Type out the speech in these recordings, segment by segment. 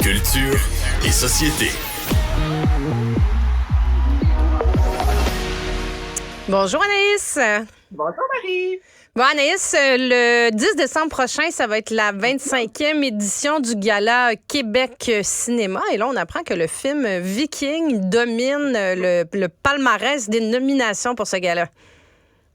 Culture et société. Bonjour Anaïs. Bonjour Marie. Bon Anaïs, le 10 décembre prochain, ça va être la 25e édition du Gala Québec Cinéma. Et là, on apprend que le film Viking domine le palmarès des nominations pour ce gala.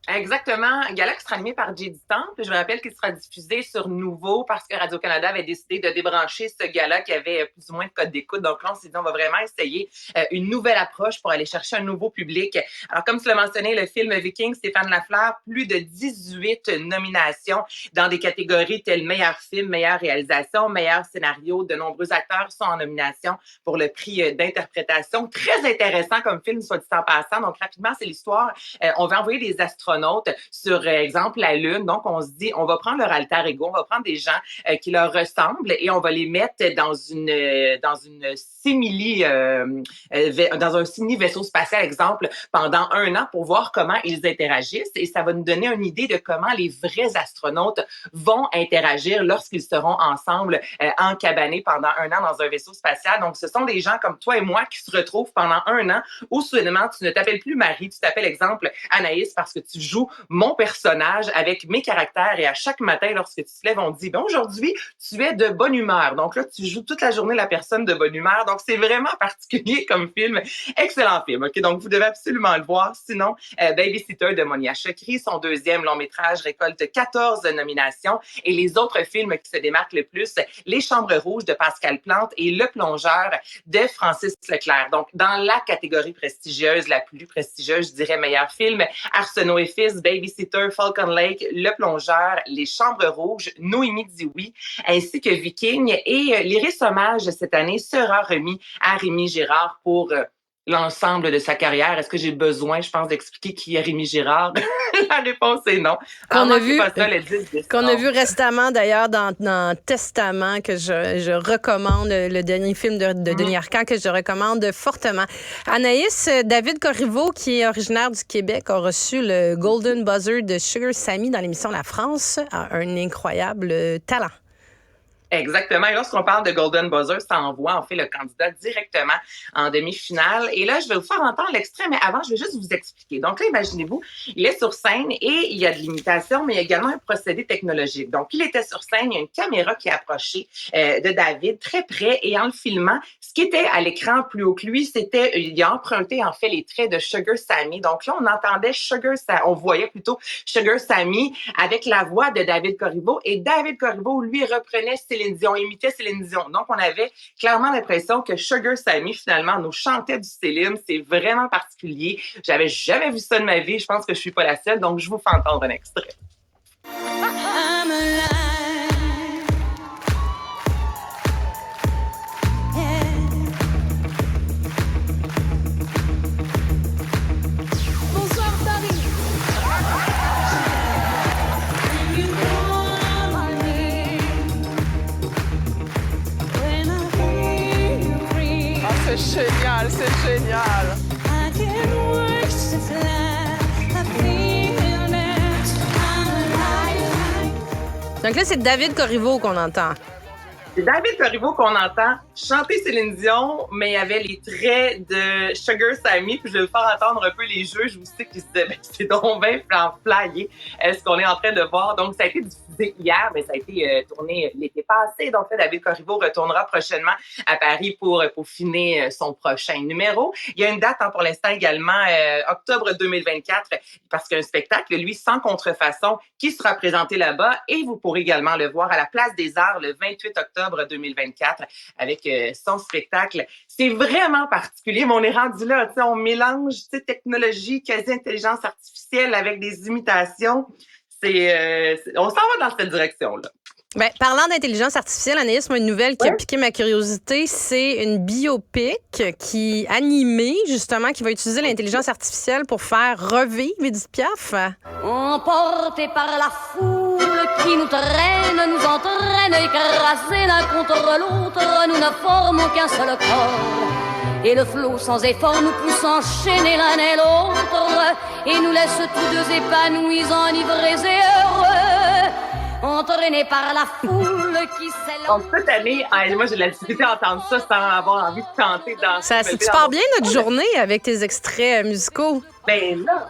Exactement. Un gala qui sera animé par J.D. Temple. Je vous rappelle qu'il sera diffusé sur Nouveau parce que Radio-Canada avait décidé de débrancher ce gala qui avait plus ou moins de code d'écoute. Donc là, on s'est dit, on va vraiment essayer une nouvelle approche pour aller chercher un nouveau public. Alors, comme tu l'as mentionné, le film Viking, Stéphane Lafleur, plus de 18 nominations dans des catégories telles meilleur film, meilleure réalisation, meilleur scénario. De nombreux acteurs sont en nomination pour le prix d'interprétation. Très intéressant comme film, soit dit en passant. Donc, rapidement, c'est l'histoire. On va envoyer des astronautes sur, exemple, la Lune. Donc, on se dit, on va prendre leur alter ego, on va prendre des gens qui leur ressemblent et on va les mettre dans un simili-vaisseau spatial, exemple, pendant 1 an pour voir comment ils interagissent. Et ça va nous donner une idée de comment les vrais astronautes vont interagir lorsqu'ils seront ensemble encabanés pendant 1 an dans un vaisseau spatial. Donc, ce sont des gens comme toi et moi qui se retrouvent pendant 1 an où soudainement, tu ne t'appelles plus Marie, tu t'appelles, exemple, Anaïs parce que tu joues mon personnage avec mes caractères et à chaque matin, lorsque tu te lèves, on te dit, ben aujourd'hui, tu es de bonne humeur. Donc là, tu joues toute la journée la personne de bonne humeur. Donc, c'est vraiment particulier comme film. Excellent film. OK? Donc, vous devez absolument le voir. Sinon, Babysitter de Monia Chokri, son 2e long métrage récolte 14 nominations. Et les autres films qui se démarquent le plus, Les Chambres rouges de Pascal Plante et Le Plongeur de Francis Leclerc. Donc, dans la catégorie prestigieuse, la plus prestigieuse, je dirais meilleur film, Arsenault et Fils, Babysitter, Falcon Lake, Le Plongeur, Les Chambres rouges, Noémie dit oui, ainsi que Viking. Et l'Iris Hommage cette année sera remis à Rémi Girard pour l'ensemble de sa carrière. Est-ce que j'ai besoin, je pense, d'expliquer qui est Rémi Girard? La réponse est non. Qu'on a vu récemment, d'ailleurs, dans Testament, que je recommande, le dernier film de Denis Arcand, que je recommande fortement. Anaïs, David Corriveau, qui est originaire du Québec, a reçu le Golden Buzzer de Sugar Sammy dans l'émission La France, a un incroyable talent. Exactement. Et lorsqu'on parle de Golden Buzzer, ça envoie en fait le candidat directement en demi-finale. Et là, je vais vous faire entendre l'extrait, mais avant, je vais juste vous expliquer. Donc là, imaginez-vous, il est sur scène et il y a de l'imitation, mais il y a également un procédé technologique. Donc, il était sur scène, il y a une caméra qui est approchée de David très près et en le filmant, ce qui était à l'écran plus haut que lui, c'était, il a emprunté en fait les traits de Sugar Sammy. Donc là, on entendait on voyait plutôt Sugar Sammy avec la voix de David Corriveau et David Corriveau, lui, reprenait Céline Dion, imitait Céline Dion. Donc, on avait clairement l'impression que Sugar Sammy, finalement, nous chantait du Céline. C'est vraiment particulier. J'avais jamais vu ça de ma vie. Je pense que je suis pas la seule. Donc, je vous fais entendre un extrait. C'est génial, c'est génial. Donc là, c'est David Corriveau qu'on entend. C'est David Corriveau qu'on entend chanter Céline Dion, mais il y avait les traits de Sugar Sammy. Puis je vais vous faire entendre un peu les juges aussi qui se disaient, c'est donc bien flyé ce qu'on est en train de voir. Donc, ça a été diffusé hier, mais ça a été tourné l'été passé. Donc là, David Corriveau retournera prochainement à Paris pour peaufiner son prochain numéro. Il y a une date pour l'instant également, octobre 2024, parce qu'il y a un spectacle, lui, sans contrefaçon, qui sera présenté là-bas. Et vous pourrez également le voir à la Place des Arts le 28 octobre 2024 avec son spectacle. C'est vraiment particulier, mais on est rendu là. On mélange technologie, quasi-intelligence artificielle avec des imitations. On s'en va dans cette direction-là. Ben, parlant d'intelligence artificielle, Anaïs, une nouvelle qui a piqué ma curiosité, c'est une biopic animée, justement, qui va utiliser l'intelligence artificielle pour faire revivre Édith Piaf. Emportés par la foule qui nous traîne, nous entraîne, écrasés l'un contre l'autre, nous ne formons qu'un seul corps. Et le flot sans effort nous pousse enchaîner l'un et l'autre, et nous laisse tous deux épanouis, enivrés et heureux. Entraînés par la foule qui s'élance. Donc, cette année, moi, j'ai de la difficulté à entendre ça sans avoir envie de chanter dans Tu pars bien notre journée avec tes extraits musicaux. Ben là,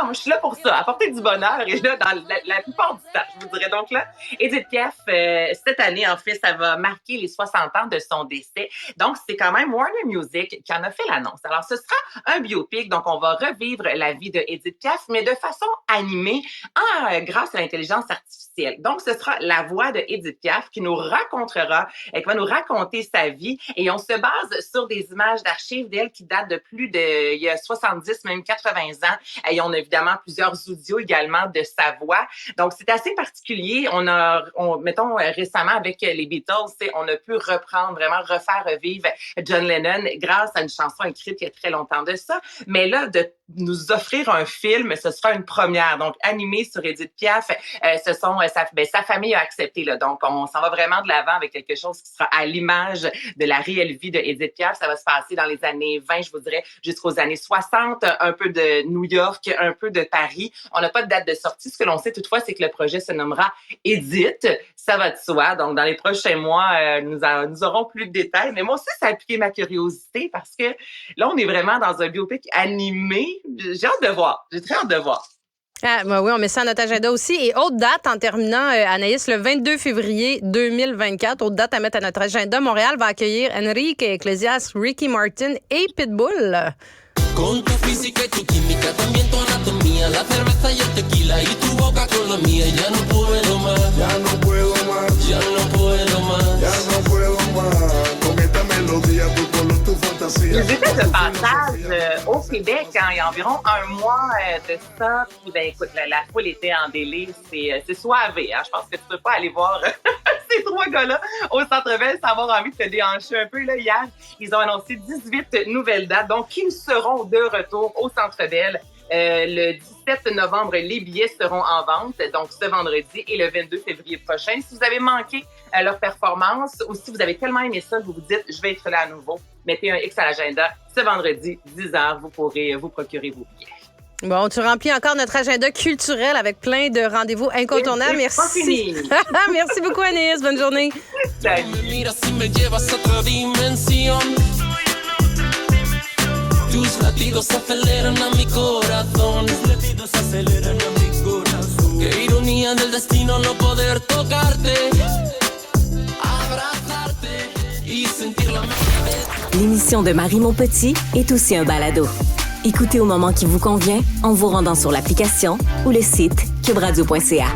moi, je suis là pour ça, apporter du bonheur et là, dans la plupart du temps, je vous dirais. Donc là, Edith Piaf, cette année, en fait, ça va marquer les 60 ans de son décès. Donc, c'est quand même Warner Music qui en a fait l'annonce. Alors, ce sera un biopic, donc on va revivre la vie de Edith Piaf, mais de façon animée grâce à l'intelligence artificielle. Donc, ce sera la voix de Edith Piaf qui nous racontera, qui va nous raconter sa vie et on se base sur des images d'archives d'elle qui datent de plus de, il y a 70, même 80 ans. Et on a évidemment plusieurs audios également de sa voix. Donc, c'est assez particulier. Mettons, récemment, avec les Beatles, on a pu vraiment refaire revivre John Lennon grâce à une chanson écrite il y a très longtemps de ça. Mais là, de nous offrir un film, ce sera une première. Donc, animé sur Edith Piaf, sa famille a accepté. Là. Donc, on s'en va vraiment de l'avant avec quelque chose qui sera à l'image de la réelle vie de Edith Piaf. Ça va se passer dans les années 20, je vous dirais, jusqu'aux années 60, un peu de New York, un peu de Paris. On n'a pas de date de sortie. Ce que l'on sait toutefois, c'est que le projet se nommera Edith. Ça va de soi. Donc, dans les prochains mois, nous aurons plus de détails. Mais moi aussi, ça a piqué ma curiosité parce que là, on est vraiment dans un biopic animé. J'ai hâte de voir. J'ai très hâte de voir. Oui, on met ça à notre agenda aussi. Et autre date, en terminant, Anaïs, le 22 février 2024, autre date à mettre à notre agenda, Montréal va accueillir Enrique Iglesias, Ricky Martin et Pitbull. Con tu física y tu química, también tu anatomía, la cerveza y el tequila y tu boca con la mía. Ya no puedo más, ya no puedo más, ya no puedo más, ya no puedo más. Con esta melodía, tu color, tu fantasía. J'ai fait ce passage au Québec il y a environ un mois de ça. Puis, ben, écoute, la foule était en délire. C'est soivé. Hein? Je pense que tu peux pas aller voir ces trois gars-là au Centre-Bell sans avoir envie de te déhancher un peu. Là, hier, ils ont annoncé 18 nouvelles dates. Donc, ils seront de retour au Centre-Bell. Le 17 novembre, les billets seront en vente, donc ce vendredi et le 22 février prochain. Si vous avez manqué leur performance ou si vous avez tellement aimé ça que vous vous dites « je vais être là à nouveau », mettez un X à l'agenda. Ce vendredi, 10h, vous pourrez vous procurer vos billets. Bon, tu remplis encore notre agenda culturel avec plein de rendez-vous incontournables. Merci. Merci beaucoup, Anaïs. Bonne journée. Salut. Tus latidos aceleran a mi corazón. Tus latidos aceleran a mi corazón. Qué ironía del destino no poder tocarte, abrazarte y sentir la magia. L'émission de Marie Montpetit est aussi un balado. Écoutez au moment qui vous convient en vous rendant sur l'application ou le site cubradio.ca.